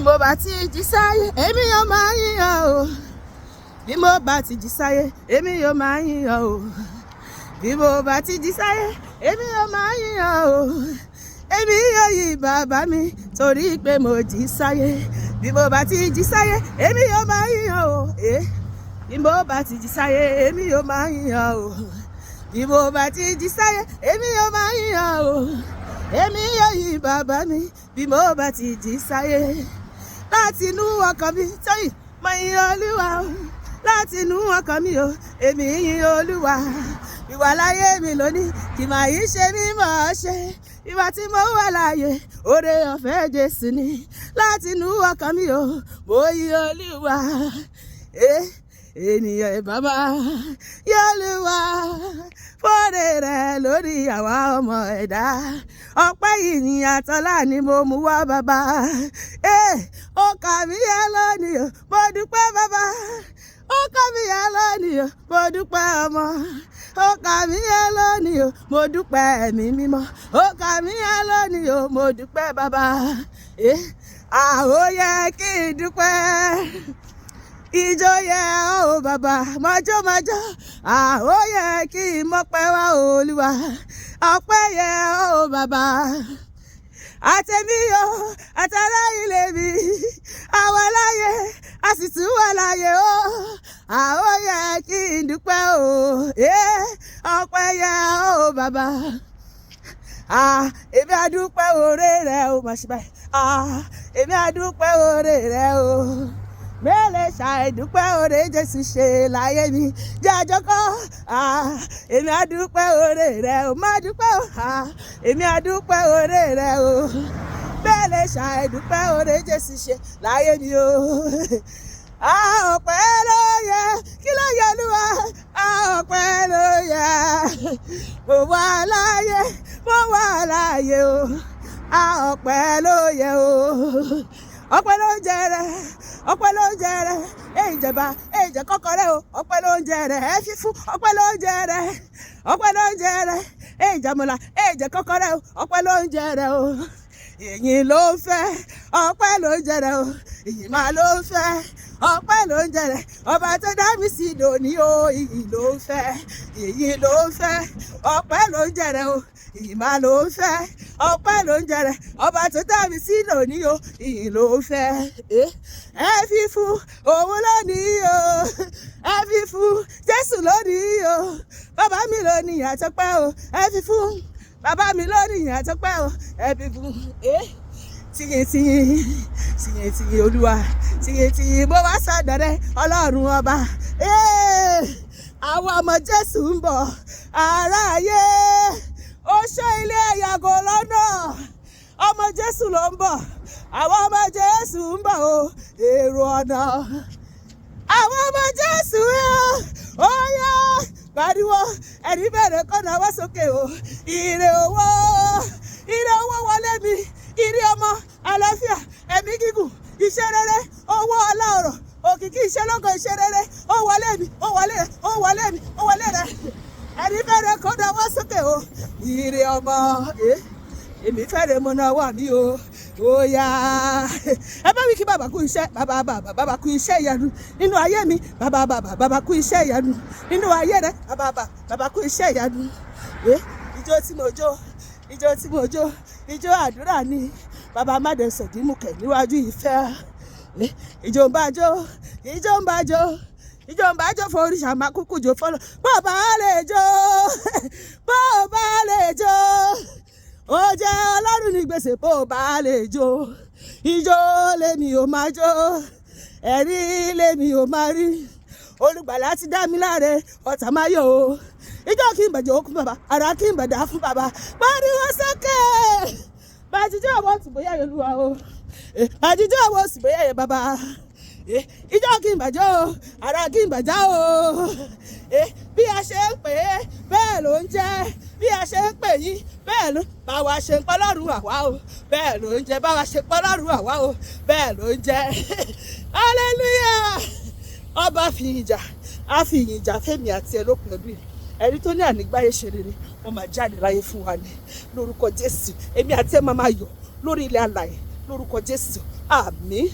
mo bá ti jí sáyé èmi yóò máa yíyan o. Bí mo bá ti jí sáyé èmi yóò máa yíyan o. Bí mo bá ti jí sáyé èmi yóò máa yíyan o. Èmi yóò yí bàbá mi torí pé mo jí sáyé. Bí mo bá ti jí sáyé èmi yóò máa yíyan o. Bí mo bá ti jí sáyé èmi yóò máa yíyan o. Bí mo bá ti jí sáyé èmi yóò máa yíyan o. Èmi yóò yí bàbá mi bí mo bá ti jí sáyé. Láti inú ọkàn mi tóyìn mo yin Olúwa o. Láti inú ọkàn mi o èmi yin Olúwa. Ìwà láyé mi lónìí kì máa yí ṣe mí mọ̀ ṣe. Ìwà tí mo wà láàyè oore ọ̀fẹ́ Jésù ni. Láti inú ọkàn mi o mo yin Olúwa. Ènìyàn bàbá Olúwa fóore rẹ̀ lórí àwa ọmọ ẹ̀dá. Ọpẹ́ yìí ni àtọ́lá ni mo mú wá bàbá. Ó kà mí yẹ lónìí o mo dúpẹ́ bàbá. Ó kà mí yẹ lónìí o mo dúpẹ́ ọmọ. Ó kà mí yẹ lónìí o mo dúpẹ́ ẹ̀mí mímọ́. Ó kà mí yẹ lónìí o mo dúpẹ́ bàbá. Ó yẹ kí n dúpẹ́. Ijó yẹ o bàbá mọ́jọ́ mọ́jọ́. Ó yẹ kí n mọ́pẹ́ wá Olúwa. Ọpẹ́ yẹ o bàbá. Àtẹ̀mí o àtàrà ilé mi. Àwa láyé a sì tún wà láyé o. Ó yẹ kí n dúpẹ́ o. Ọpẹ́ yẹ o bàbá. Èmi á dúpẹ́ oore rẹ o má ṣe báyìí. Èmi á dúpẹ́ oore rẹ o. Mẹ́lẹ̀ ṣàìdúpẹ́ oore Jésù ṣe láyé mi. Jẹ́ àjọkọ́. Èmi á dúpẹ́ oore rẹ o. Má dúpẹ́ o. Èmi á dúpẹ́ oore rẹ o. Mẹ́lẹ̀ ṣàìdúpẹ́ oore Jésù ṣe láyé mi o. Ọpẹ́ ló yẹ kí ló yẹ Olúwa. Ọpẹ́ ló yẹ. Mo wà láyé mo wà láyé o. Ọpẹ́ ló yẹ o. Ọpẹ́ ló ń jẹ rẹ. Ọpẹ́ ló ń jẹ rẹ. Ìjẹba ìjẹ kọ́kọ́rẹ́ o. Ọpẹ́ ló ń jẹ rẹ. Fífún ọpẹ́ ló ń jẹ rẹ. Ọpẹ́ ló ń jẹ rẹ. Ìjẹmọ̀lá ìjẹ kọ́kọ́rẹ́ o. Ọpẹ́ ló ń jẹ rẹ o. Ìyìn ló ń fẹ́. Ọpẹ́ ló ń jẹ rẹ o. Ìyìn máa ló ń fẹ́. Ọpẹ́ ló ń jẹ rẹ. Ọba tó dá mi sí lónìí o. Ìyìn ló ń fẹ́. Ìyìn ló ń fẹ́. Ọpẹ́ ló ń jẹ rẹ o. Ìyìn máa ló ń fẹ́. Ọpẹ́ ló ń jẹ rẹ. Ọba tó dá mi sí lónìí o. Ìyìn ló ń fẹ́. Ẹ fi fún òun lónìí o. Ẹ fi fún Jésù lónìí o. Bàbá mi lónìí àtọpẹ́ o. Ẹ fi fún bàbá mi lónìí àtọpẹ́ o. Ẹ fi fún tìyìn Olúwa. Tìyìn mo wá sọ́dọ̀ rẹ Ọlọ́run ọba. Àwọn ọmọ Jésù ń bọ̀ aráyé. Ó ṣọ́ ilé ẹ̀yàgò lọ́nà. Ọmọ Jésù ló ń bọ̀. Àwọn ọmọ Jésù ń bọ̀ o. Èrò ọ̀nà. Àwọn ọmọ Jésù ó yá pariwo ẹ̀rí bẹ̀rẹ̀ kọ́ náwó sókè o. Ire owó wọlé mi. Ire ọmọ àlàáfíà ẹ̀mí gígùn iṣẹ́ rere owó ọlá ọ̀rọ̀ òkìkí iṣẹ́ lógo iṣẹ́ rere ó wọlé mi ó wọlé rẹ ó wọlé mi ó wọlé rẹ. Ẹ̀rí bẹ̀rẹ̀ kọ́ náwó sókè o. Ire ọmọ èmi fẹ́rẹ̀ mo náà wà ní o. Ó yá ẹ bá mi kí bàbá kú iṣẹ́. Bàbá kú iṣẹ́ ìyanu nínú ayé mi. Bàbá kú iṣẹ́ ìyanu nínú ayé rẹ. Bàbá kú iṣẹ́ ìyanu. Ijó tí mo jó ijó àdúrà ni. Bàbá má dẹ̀ sọ̀dímùkẹ̀ níwájú ìfẹ́. Ijó ń bá jó foríṣà máa kúkú jó fọ́lọ́. Bó bá lè jó ó jẹ́ Ọlọ́run ní gbèsè. Bó bá lè jó ijó lèmi ò máa jó. Ẹ̀rí lèmi ò máa rí. Olùgbàlà ti dá mi láre ọ̀tá máa yọ̀ o. Ijó kí n bàjẹ́ okùn bàbá ara kí n bàdá fún bàbá. Pariwo sókè. Bàjíjọ́ àwọn òsì bóyá yẹ Olúwa o. Bàjíjọ́ àwọn òsì bóyá yẹ bàbá. Ijó kí n bàjẹ́ o ara kí n bàjá o. Bí a ṣe ń pè é bẹ́ẹ̀ ló ń jẹ́. Bí a ṣe ń pè yín bẹ́ẹ̀ ló báwa ṣe ń pọ́lọ́run àwa o. Bẹ́ẹ̀ ló ń jẹ́ báwa ṣe pọ́lọ́run àwa o. Bẹ́ẹ̀ ló ń jẹ́. Hallelujah. Ọba fi ìjà á fi ìyìn ìjà fẹ́mi àti ẹ lópin ọdún yìí. Ẹ̀rí tó ní ànígbáyé ṣe rere wọ́n máa jáde láyé fún wa ní lórúkọ Jésù. Èmi àti ẹ máa yọ̀ lórí ilẹ̀ alààyè lórúkọ Jésù. àmín.